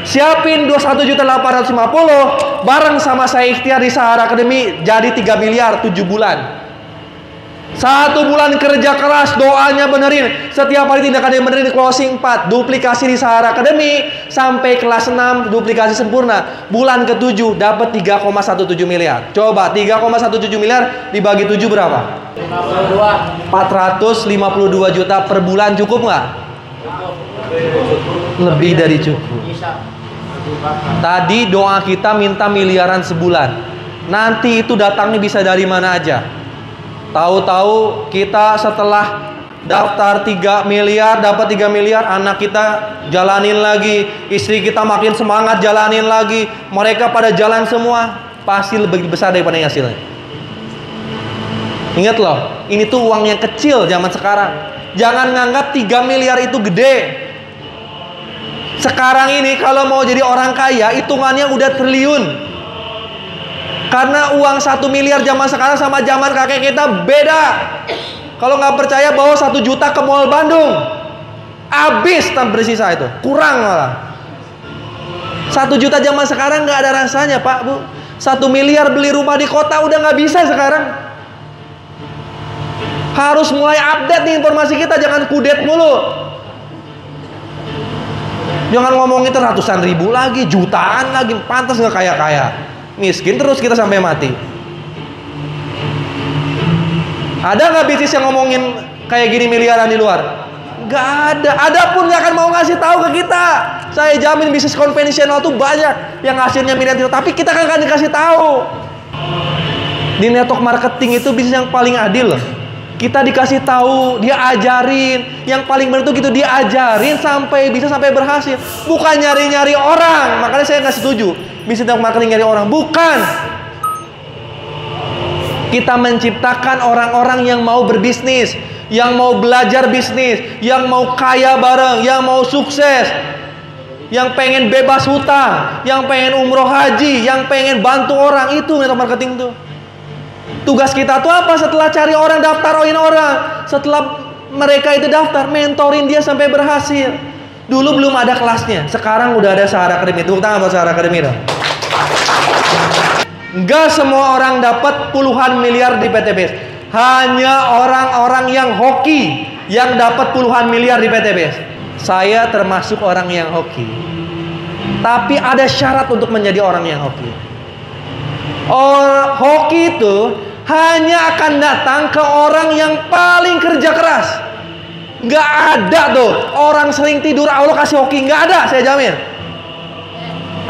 Speaker 1: Siapin 21.850.000 bareng sama saya ikhtiar di Sahara Academy jadi 3 miliar 7 bulan. 1 bulan kerja keras, doanya benerin, setiap hari tindakan yang benerin, closing 4, duplikasi di Sahara Academy sampai kelas 6 duplikasi sempurna. Bulan ke-7 dapat 3,17 miliar. Coba 3,17 miliar dibagi 7 berapa? 452 juta per bulan, cukup nggak? Lebih dari cukup. Tadi doa kita minta miliaran sebulan. Nanti itu datangnya bisa dari mana aja. Tahu-tahu kita setelah daftar 3 miliar, dapat 3 miliar, anak kita jalanin lagi, istri kita makin semangat jalanin lagi, mereka pada jalan semua, pasti lebih besar daripada yang hasilnya. Ingat loh, ini tuh uang yang kecil zaman sekarang. Jangan nganggap 3 miliar itu gede. Sekarang ini kalau mau jadi orang kaya, hitungannya udah triliun. Karena uang 1 miliar zaman sekarang sama zaman kakek kita beda. Kalau nggak percaya bawa 1 juta ke Mall Bandung. Habis tanpa bersisa itu. Kurang malah. 1 juta zaman sekarang nggak ada rasanya Pak Bu. 1 miliar beli rumah di kota udah nggak bisa sekarang. Harus mulai update nih informasi kita. Jangan kudet mulu. Jangan ngomongin ratusan ribu lagi, jutaan lagi. Pantas nggak kaya-kaya. Miskin terus kita sampai mati. Ada nggak bisnis yang ngomongin kayak gini miliaran di luar? Nggak ada. Ada pun nggak akan mau ngasih tahu ke kita. Saya jamin bisnis konvensional tuh banyak yang hasilnya miliaran, tapi kita kan akan dikasih tahu. Di network marketing itu bisnis yang paling adil loh. Kita dikasih tahu, dia ajarin. Yang paling benar tuh gitu, dia ajarin sampai bisa sampai berhasil. Bukan nyari-nyari orang. Makanya saya nggak setuju bisnis network marketing nyari orang. Bukan. Kita menciptakan orang-orang yang mau berbisnis, yang mau belajar bisnis, yang mau kaya bareng, yang mau sukses, yang pengen bebas hutang, yang pengen umroh haji, yang pengen bantu orang. Itu network marketing tuh. Tugas kita tuh apa? Setelah cari orang, daftarin orang. Setelah mereka itu daftar, mentorin dia sampai berhasil. Dulu belum ada kelasnya, sekarang udah ada Sahara Academy. Tepuk tangan buat Sahara Academy dong. Enggak semua orang dapat puluhan miliar di PTBS. Hanya orang-orang yang hoki yang dapat puluhan miliar di PTBS. Saya termasuk orang yang hoki. Tapi ada syarat untuk menjadi orang yang hoki. Hoki itu hanya akan datang ke orang yang paling kerja keras. Nggak ada tuh orang sering tidur Allah kasih hoki. Nggak ada, saya jamin.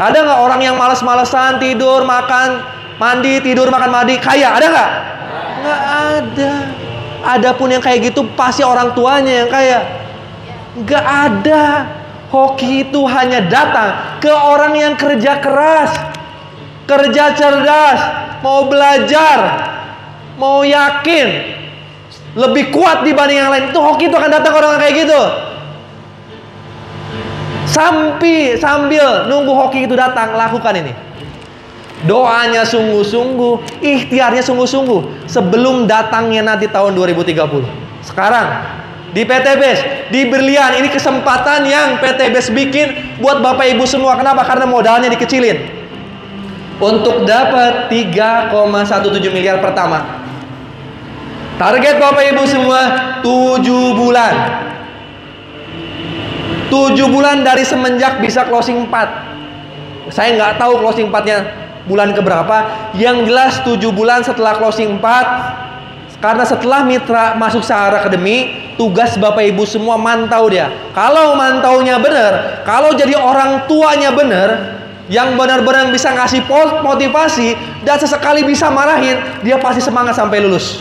Speaker 1: Ada nggak orang yang malas-malesan tidur, makan, mandi, tidur, makan, mandi, kaya? Ada nggak? Nggak ada. Adapun yang kayak gitu pasti orang tuanya yang kaya. Nggak ada. Hoki itu hanya datang ke orang yang kerja keras, kerja cerdas, mau belajar, mau yakin, lebih kuat dibanding yang lain. Itu hoki itu akan datang ke orang kayak gitu. Sambil nunggu hoki itu datang, lakukan ini. Doanya sungguh-sungguh, ikhtiarnya sungguh-sungguh sebelum datangnya nanti tahun 2030. Sekarang di PTBS, di Berlian, ini kesempatan yang PTBS bikin buat Bapak Ibu semua. Kenapa? Karena modalnya dikecilin. Untuk dapat 3,17 miliar pertama. Target Bapak Ibu semua 7 bulan. 7 bulan dari semenjak bisa closing 4. Saya nggak tahu closing 4-nya bulan keberapa. Yang jelas 7 bulan setelah closing 4. Karena setelah mitra masuk Sahara Academy, tugas Bapak Ibu semua mantau dia. Kalau mantaunya benar, kalau jadi orang tuanya benar, yang benar-benar bisa ngasih motivasi dan sesekali bisa marahin, dia pasti semangat sampai lulus.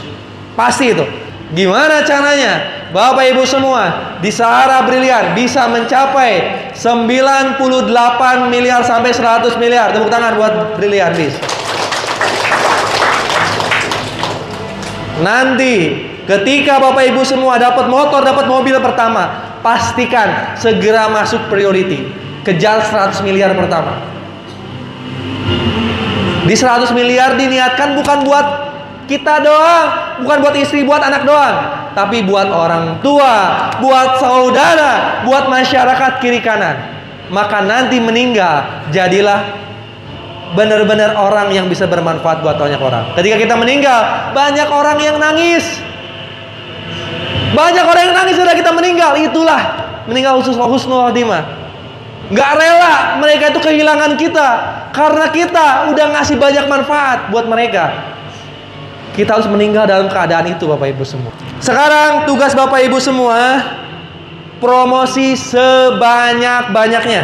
Speaker 1: Pasti itu. Gimana caranya? Bapak Ibu semua di Sahara Brilian bisa mencapai 98 miliar sampai 100 miliar. Tepuk tangan buat Brilian, please. Nanti ketika Bapak Ibu semua dapat motor, dapat mobil pertama, pastikan segera masuk priority. Kejar 100 miliar pertama. Di 100 miliar diniatkan bukan buat kita doang, bukan buat istri, buat anak doang, tapi buat orang tua, buat saudara, buat masyarakat kiri kanan. Maka nanti meninggal, jadilah benar-benar orang yang bisa bermanfaat buat banyak orang. Ketika kita meninggal, banyak orang yang nangis. Banyak orang yang nangis sudah kita meninggal. Itulah meninggal husnul khotimah. Gak rela mereka itu kehilangan kita, karena kita udah ngasih banyak manfaat buat mereka. Kita harus meninggal dalam keadaan itu, Bapak Ibu semua. Sekarang tugas Bapak Ibu semua, promosi sebanyak-banyaknya.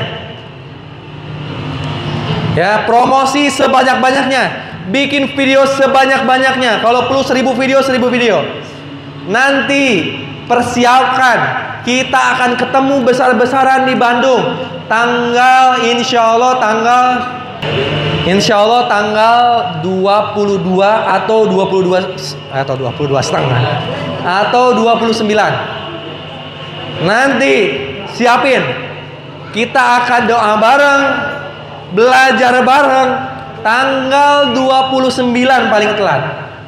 Speaker 1: Ya, promosi sebanyak-banyaknya. Bikin video sebanyak-banyaknya. Kalau perlu 1000 video, 1000 video. Nanti persiapkan, kita akan ketemu besar-besaran di Bandung. Insya Allah tanggal 22 atau 22 setengah atau 29. Nanti siapin, kita akan doa bareng, belajar bareng. Tanggal 29 paling telat,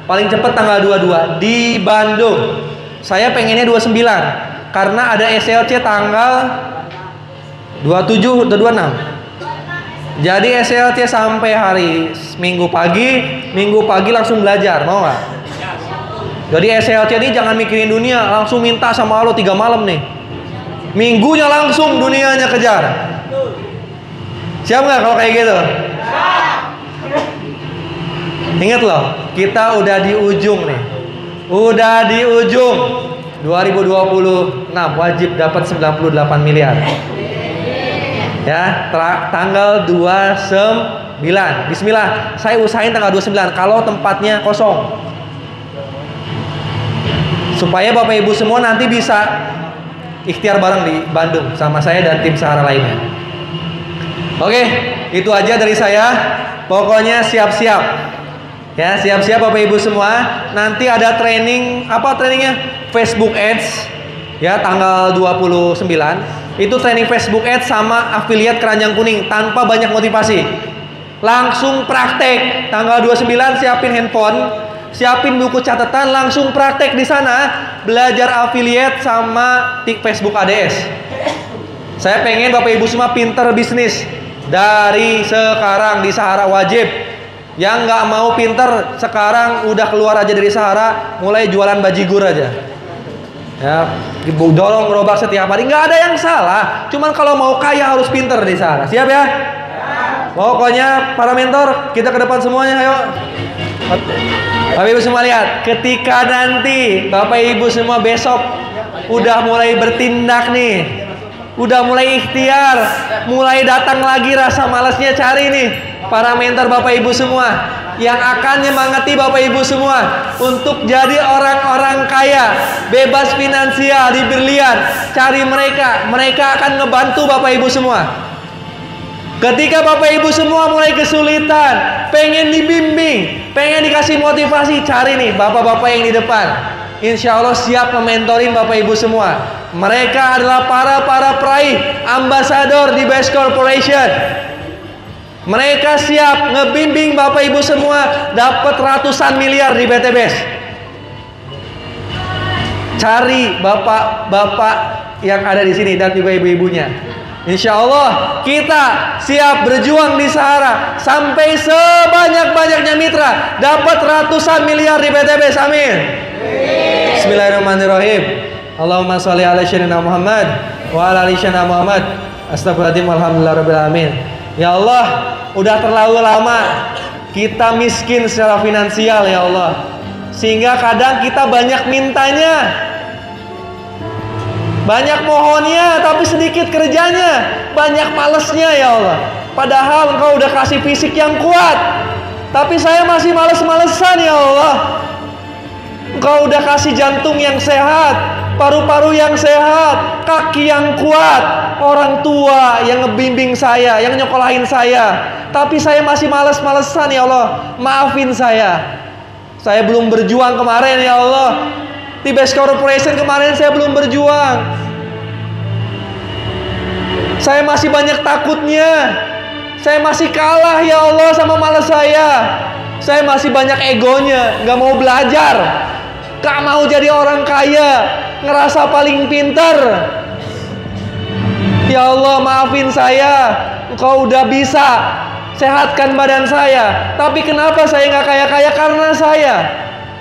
Speaker 1: paling cepat tanggal 22 di Bandung. Saya pengennya 29 karena ada SLC tanggal 27 atau 26. Jadi SLC sampai hari Minggu pagi langsung belajar, mau nggak? Jadi SLC ini jangan mikirin dunia, langsung minta sama Allah 3 malam nih. Minggunya langsung dunianya kejar. Siap nggak kalau kayak gitu? Ingat loh, kita udah di ujung nih. Udah di ujung. 2026 wajib dapat 98 miliar. Ya, tanggal 29. Bismillah, saya usahain tanggal 29 kalau tempatnya kosong. Supaya Bapak Ibu semua nanti bisa ikhtiar bareng di Bandung sama saya dan tim Sahara lainnya. Oke, itu aja dari saya. Pokoknya siap-siap. Ya, siap-siap Bapak Ibu semua. Nanti ada training, apa trainingnya? Facebook Ads. Ya, tanggal 29. Itu training Facebook Ads sama affiliate keranjang kuning tanpa banyak motivasi. Langsung praktek. Tanggal 29 siapin handphone, siapin buku catatan, langsung praktek di sana. Belajar affiliate sama Facebook ADS. Saya pengen Bapak Ibu semua pinter bisnis. Dari sekarang di Sahara wajib. Yang nggak mau pinter sekarang udah keluar aja dari Sahara, mulai jualan bajigur aja. Ya, dorong gerobak setiap hari, nggak ada yang salah. Cuman kalau mau kaya harus pinter di Sahara. Siap ya? Pokoknya para mentor kita ke depan semuanya, ayo. Bapak Ibu semua lihat, ketika nanti Bapak Ibu semua besok udah mulai bertindak nih, udah mulai ikhtiar, mulai datang lagi rasa malasnya cari nih para mentor Bapak Ibu semua yang akan nyemangati Bapak Ibu semua untuk jadi orang-orang kaya, bebas finansial di Berlian. Cari mereka akan ngebantu Bapak Ibu semua. Ketika Bapak Ibu semua mulai kesulitan, pengen dibimbing, pengen dikasih motivasi, cari nih bapak-bapak yang di depan. Insya Allah siap mementorin Bapak Ibu semua. Mereka adalah para peraih ambasador di Best Corporation. Mereka siap ngebimbing Bapak Ibu semua dapat ratusan miliar di BT Best. Cari bapak-bapak yang ada di sini dan juga ibu-ibunya. Insya Allah kita siap berjuang di Sahara sampai sebanyak-banyaknya mitra dapat ratusan miliar di BT Best. Amin. Bismillahirrahmanirrahim. Allahumma sholli ala sayyidina Muhammad wa ala ali sayyidina Muhammad. Astagfirullahaladzim, alhamdulillah. Ya Allah, udah terlalu lama kita miskin secara finansial ya Allah, sehingga kadang kita banyak mintanya, banyak mohonnya, tapi sedikit kerjanya, banyak malesnya ya Allah. Padahal Engkau udah kasih fisik yang kuat, tapi saya masih males-malesan ya Allah. Engkau udah kasih jantung yang sehat, paru-paru yang sehat, kaki yang kuat, orang tua yang ngebimbing saya, yang nyokolahin saya, tapi saya masih males-malesan ya Allah. Maafin saya. Saya belum berjuang kemarin ya Allah. Di Best Corporation kemarin saya belum berjuang. Saya masih banyak takutnya. Saya masih kalah ya Allah sama malas saya. Saya masih banyak egonya, gak mau belajar, gak mau jadi orang kaya, ngerasa paling pintar. Ya Allah, maafin saya. Engkau udah bisa sehatkan badan saya, tapi kenapa saya gak kaya-kaya? Karena saya,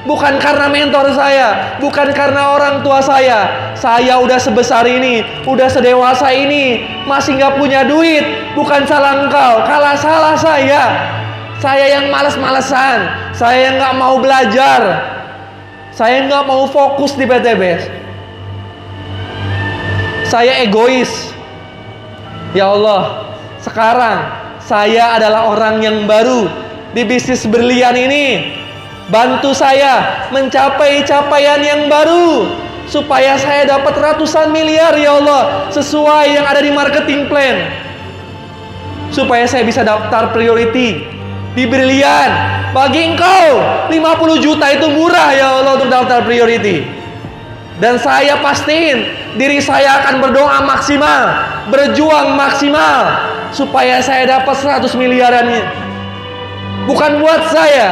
Speaker 1: bukan karena mentor saya, bukan karena orang tua saya. Saya udah sebesar ini, udah sedewasa ini, masih gak punya duit. Bukan salah engkau, kalah salah saya. Saya yang malas-malesan, saya yang gak mau belajar, saya nggak mau fokus di PT Best. Saya egois. Ya Allah, sekarang saya adalah orang yang baru di bisnis berlian ini. Bantu saya mencapai capaian yang baru, supaya saya dapat ratusan miliar ya Allah, sesuai yang ada di marketing plan. Supaya saya bisa daftar priority di Berlian. Bagi engkau 50 juta itu murah ya Allah untuk daftar priority. Dan saya pastiin diri saya akan berdoa maksimal, berjuang maksimal, supaya saya dapat 100 miliarannya. Bukan buat saya,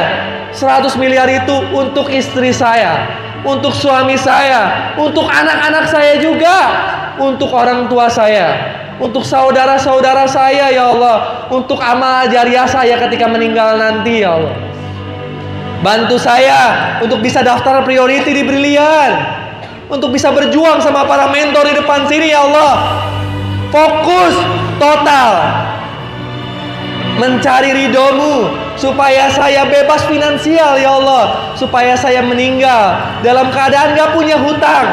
Speaker 1: 100 miliar itu untuk istri saya, untuk suami saya, untuk anak-anak saya juga, untuk orang tua saya, untuk saudara-saudara saya ya Allah, untuk amal jariah saya ketika meninggal nanti ya Allah. Bantu saya untuk bisa daftar priority di Brilian, untuk bisa berjuang sama para mentor di depan sini ya Allah. Fokus total mencari ridho-Mu, supaya saya bebas finansial ya Allah, supaya saya meninggal dalam keadaan gak punya hutang,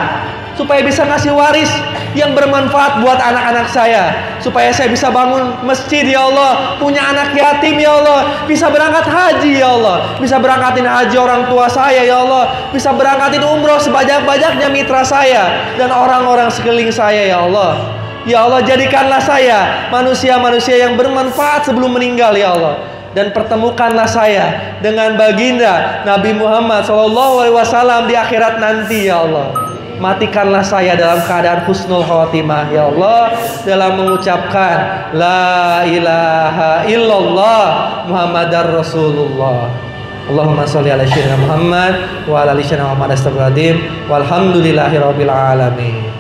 Speaker 1: supaya bisa ngasih waris yang bermanfaat buat anak-anak saya, supaya saya bisa bangun masjid ya Allah, punya anak yatim ya Allah, bisa berangkat haji ya Allah, bisa berangkatin haji orang tua saya ya Allah, bisa berangkatin umroh sebanyak-banyaknya mitra saya dan orang-orang sekeliling saya ya Allah. Ya Allah, jadikanlah saya manusia-manusia yang bermanfaat sebelum meninggal ya Allah, dan pertemukanlah saya dengan baginda Nabi Muhammad SAW di akhirat nanti ya Allah. Matikanlah saya dalam keadaan husnul khotimah ya Allah, dalam mengucapkan la ilaha illallah Muhammadar Rasulullah. Allahumma sholli ala sayyidina Muhammad wa ala ali sayyidina Muhammad astagfirullahaladzim walhamdulillahi rabbil alamin.